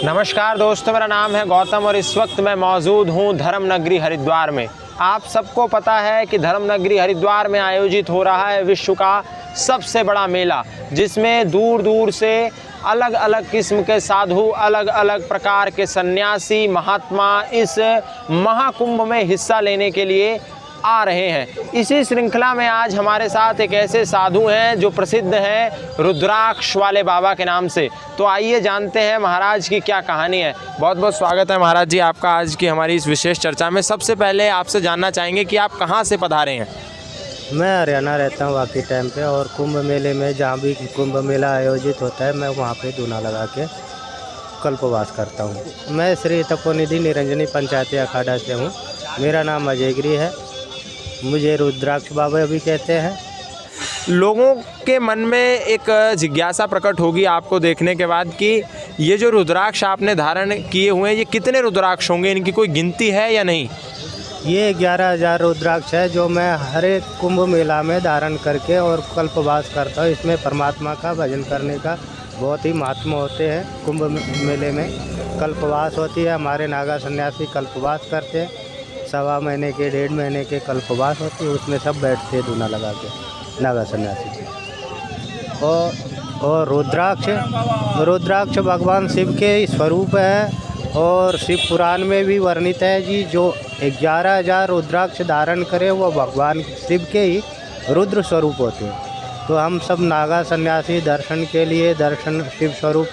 नमस्कार दोस्तों, मेरा नाम है गौतम और इस वक्त मैं मौजूद हूँ धर्म नगरी हरिद्वार में। आप सबको पता है कि धर्म नगरी हरिद्वार में आयोजित हो रहा है विश्व का सबसे बड़ा मेला, जिसमें दूर दूर से अलग अलग किस्म के साधु, अलग अलग प्रकार के सन्यासी, महात्मा इस महाकुंभ में हिस्सा लेने के लिए आ रहे हैं। इसी श्रृंखला में आज हमारे साथ एक ऐसे साधु हैं जो प्रसिद्ध हैं रुद्राक्ष वाले बाबा के नाम से। तो आइए जानते हैं महाराज की क्या कहानी है। बहुत बहुत स्वागत है महाराज जी आपका आज की हमारी इस विशेष चर्चा में। सबसे पहले आपसे जानना चाहेंगे कि आप कहाँ से पधारे हैं। मैं हरियाणा रहता हूँ बाकी टाइम पे, और कुंभ मेले में जहाँ भी कुंभ मेला आयोजित होता है मैं वहाँ पे दूना लगा के कल्पवास करता हूँ। मैं श्री तपोनिधि निरंजनी पंचायती अखाड़ा से हूँ। मेरा नाम अजय गिरी है, मुझे रुद्राक्ष बाबा भी कहते हैं। लोगों के मन में एक जिज्ञासा प्रकट होगी आपको देखने के बाद कि ये जो रुद्राक्ष आपने धारण किए हुए हैं, ये कितने रुद्राक्ष होंगे, इनकी कोई गिनती है या नहीं? ये 11,000 रुद्राक्ष है जो मैं हर एक कुंभ मेला में धारण करके और कल्पवास करता हूँ। इसमें परमात्मा का भजन करने का बहुत ही महात्मा होते हैं। कुंभ मेले में कल्पवास होती है, हमारे नागा सन्यासी कल्पवास करते हैं। 1.25 महीने के 1.5 महीने के कल्पवास होती है, उसमें सब बैठते हैं दूना लगा के नागा सन्यासी। और रुद्राक्ष भगवान शिव के स्वरूप है और शिव पुराण में भी वर्णित है जी। जो 11,000 रुद्राक्ष धारण करे वो भगवान शिव के ही रुद्र स्वरूप होते हैं। तो हम सब नागा सन्यासी दर्शन के लिए दर्शन शिव स्वरूप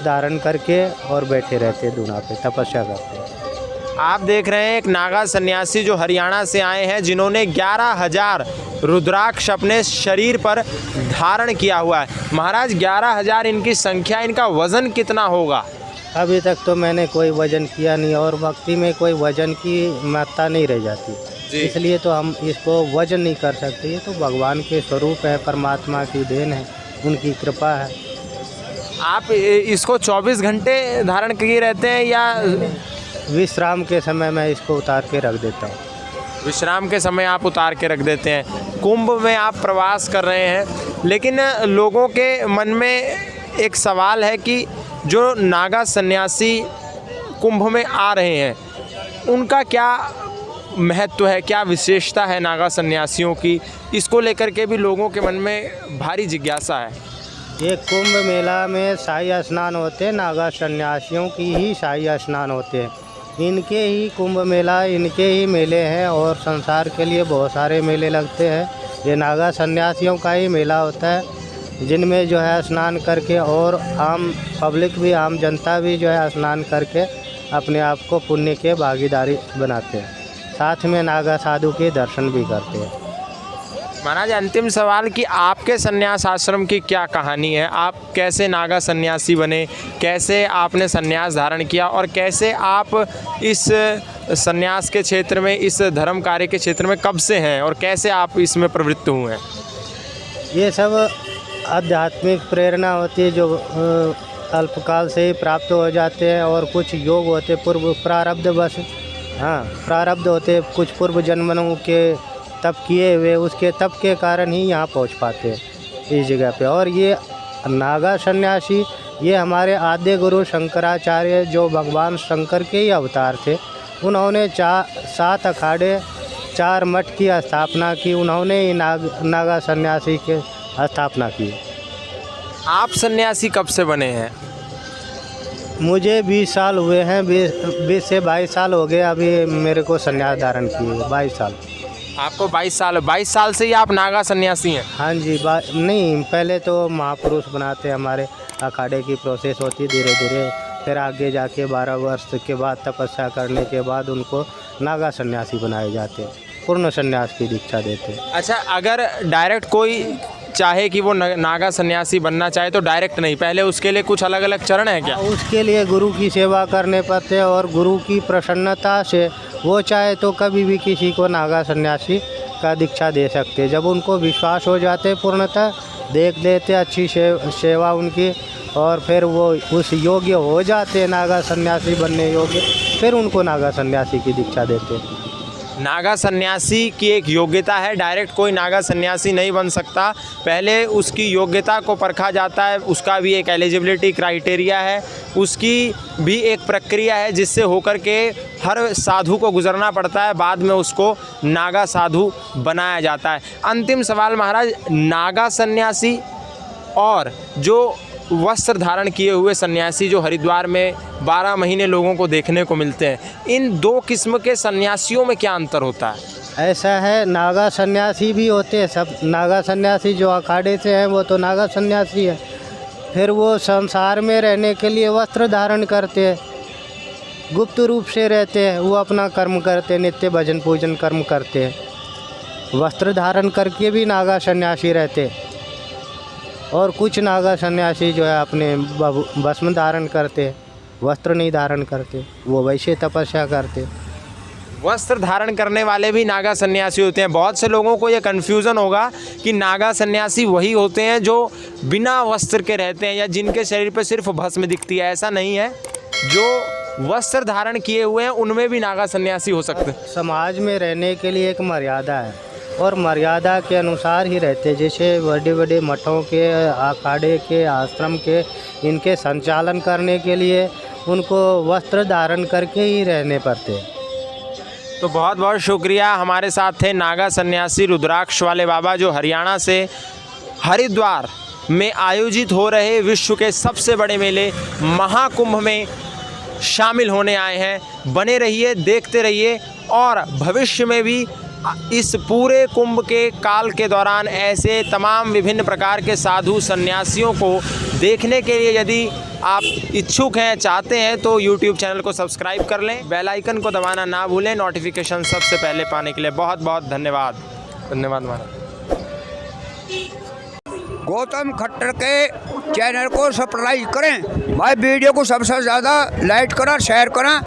धारण करके और बैठे रहते हैं दूना पे, तपस्या करते हैं। आप देख रहे हैं एक नागा सन्यासी जो हरियाणा से आए हैं, जिन्होंने 11,000 रुद्राक्ष अपने शरीर पर धारण किया हुआ है। महाराज 11,000 इनकी संख्या, इनका वज़न कितना होगा? अभी तक तो मैंने कोई वजन किया नहीं, और भक्ति में कोई वजन की मात्रा नहीं रह जाती, इसलिए तो हम इसको वजन नहीं कर सकते। ये तो भगवान के स्वरूप है, परमात्मा की देन है, उनकी कृपा है। आप इसको 24 घंटे धारण किए रहते हैं या विश्राम के समय मैं इसको उतार के रख देता हूँ? विश्राम के समय आप उतार के रख देते हैं। कुंभ में आप प्रवास कर रहे हैं, लेकिन लोगों के मन में एक सवाल है कि जो नागा सन्यासी कुंभ में आ रहे हैं, उनका क्या महत्व है, क्या विशेषता है नागा सन्यासियों की? इसको लेकर के भी लोगों के मन में भारी जिज्ञासा है। ये कुंभ मेला में शाही स्नान होते हैं, नागा सन्यासियों की ही शाही स्नान होते हैं। इनके ही कुंभ मेला, इनके ही मेले हैं, और संसार के लिए बहुत सारे मेले लगते हैं। ये नागा सन्यासियों का ही मेला होता है, जिनमें जो है स्नान करके और आम पब्लिक भी, आम जनता भी जो है स्नान करके अपने आप को पुण्य के भागीदारी बनाते हैं। साथ में नागा साधु के दर्शन भी करते हैं। महाराज अंतिम सवाल कि आपके सन्यास आश्रम की क्या कहानी है? आप कैसे नागा सन्यासी बने, कैसे आपने सन्यास धारण किया, और कैसे आप इस सन्यास के क्षेत्र में, इस धर्म कार्य के क्षेत्र में कब से हैं, और कैसे आप इसमें प्रवृत्त हुए हैं? ये सब आध्यात्मिक प्रेरणा होती है जो अल्पकाल से ही प्राप्त हो जाते हैं, और कुछ योग होते पूर्व प्रारब्ध बस, हाँ प्रारब्ध होते कुछ पूर्व जन्मों के तप किए हुए, उसके तप के कारण ही यहाँ पहुँच पाते हैं इस जगह पे। और ये नागा सन्यासी, ये हमारे आद्य गुरु शंकराचार्य जो भगवान शंकर के ही अवतार थे, उन्होंने 7 अखाड़े 4 मठ की स्थापना की। उन्होंने ही नागा सन्यासी के स्थापना की। आप सन्यासी कब से बने हैं? मुझे 20 साल हुए हैं, 20 से 22 साल हो गए अभी मेरे को सन्यास धारण किए। 22 साल। आपको 22 साल से ही आप नागा सन्यासी हैं? हाँ जी। नहीं, पहले तो महापुरुष बनाते, हमारे अखाड़े की प्रोसेस होती धीरे धीरे, फिर आगे जाके 12 वर्ष के बाद तपस्या करने के बाद उनको नागा सन्यासी बनाए जाते हैं, पूर्ण सन्यास की दीक्षा देते हैं। अच्छा, अगर डायरेक्ट कोई चाहे कि वो नागा सन्यासी बनना चाहे तो डायरेक्ट नहीं, पहले उसके लिए कुछ अलग अलग चरण है क्या? उसके लिए गुरु की सेवा करने पड़ते हैं, और गुरु की प्रसन्नता से वो चाहे तो कभी भी किसी को नागा सन्यासी का दीक्षा दे सकते हैं। जब उनको विश्वास हो जाते पूर्णतः, देख लेते अच्छी सेवा उनकी, और फिर वो उस योग्य हो जाते नागा सन्यासी बनने योग्य, फिर उनको नागा सन्यासी की दीक्षा देते। नागा सन्यासी की एक योग्यता है, डायरेक्ट कोई नागा सन्यासी नहीं बन सकता, पहले उसकी योग्यता को परखा जाता है, उसका भी एक एलिजिबिलिटी क्राइटेरिया है, उसकी भी एक प्रक्रिया है जिससे होकर के हर साधु को गुजरना पड़ता है, बाद में उसको नागा साधु बनाया जाता है। अंतिम सवाल महाराज, नागा सन्यासी और जो वस्त्र धारण किए हुए सन्यासी जो हरिद्वार में 12 महीने लोगों को देखने को मिलते हैं, इन दो किस्म के सन्यासियों में क्या अंतर होता है? ऐसा है, नागा सन्यासी भी होते हैं, सब नागा सन्यासी जो अखाड़े से हैं वो तो नागा सन्यासी है, फिर वो संसार में रहने के लिए वस्त्र धारण करते हैं, गुप्त रूप से रहते हैं, वो अपना कर्म करते हैं, नित्य भजन पूजन कर्म करते हैं, वस्त्र धारण करके भी नागा सन्यासी रहते हैं। और कुछ नागा सन्यासी जो है अपने भस्म धारण करते, वस्त्र नहीं धारण करते, वो वैसे तपस्या करते। वस्त्र धारण करने वाले भी नागा सन्यासी होते हैं। बहुत से लोगों को ये कन्फ्यूज़न होगा कि नागा सन्यासी वही होते हैं जो बिना वस्त्र के रहते हैं या जिनके शरीर पर सिर्फ भस्म दिखती है, ऐसा नहीं है। जो वस्त्र धारण किए हुए हैं उनमें भी नागा सन्यासी हो सकते हैं। समाज में रहने के लिए एक मर्यादा है और मर्यादा के अनुसार ही रहते हैं। जैसे बड़े बड़े मठों के, अखाड़े के, आश्रम के, इनके संचालन करने के लिए उनको वस्त्र धारण करके ही रहने पड़ते हैं। तो बहुत बहुत शुक्रिया। हमारे साथ थे नागा सन्यासी रुद्राक्ष वाले बाबा, जो हरियाणा से हरिद्वार में आयोजित हो रहे विश्व के सबसे बड़े मेले महाकुंभ में शामिल होने आए हैं। बने रहिए, देखते रहिए और भविष्य में भी इस पूरे कुंभ के काल के दौरान ऐसे तमाम विभिन्न प्रकार के साधु सन्यासियों को देखने के लिए यदि आप इच्छुक हैं, चाहते हैं, तो YouTube चैनल को सब्सक्राइब कर लें, बेल आइकन को दबाना ना भूलें नोटिफिकेशन सबसे पहले पाने के लिए। बहुत बहुत धन्यवाद। धन्यवाद महाराज। गौतम खट्टर के चैनल को सब्सक्राइब करें भाई, वीडियो को सबसे ज़्यादा लाइक करें, शेयर करें।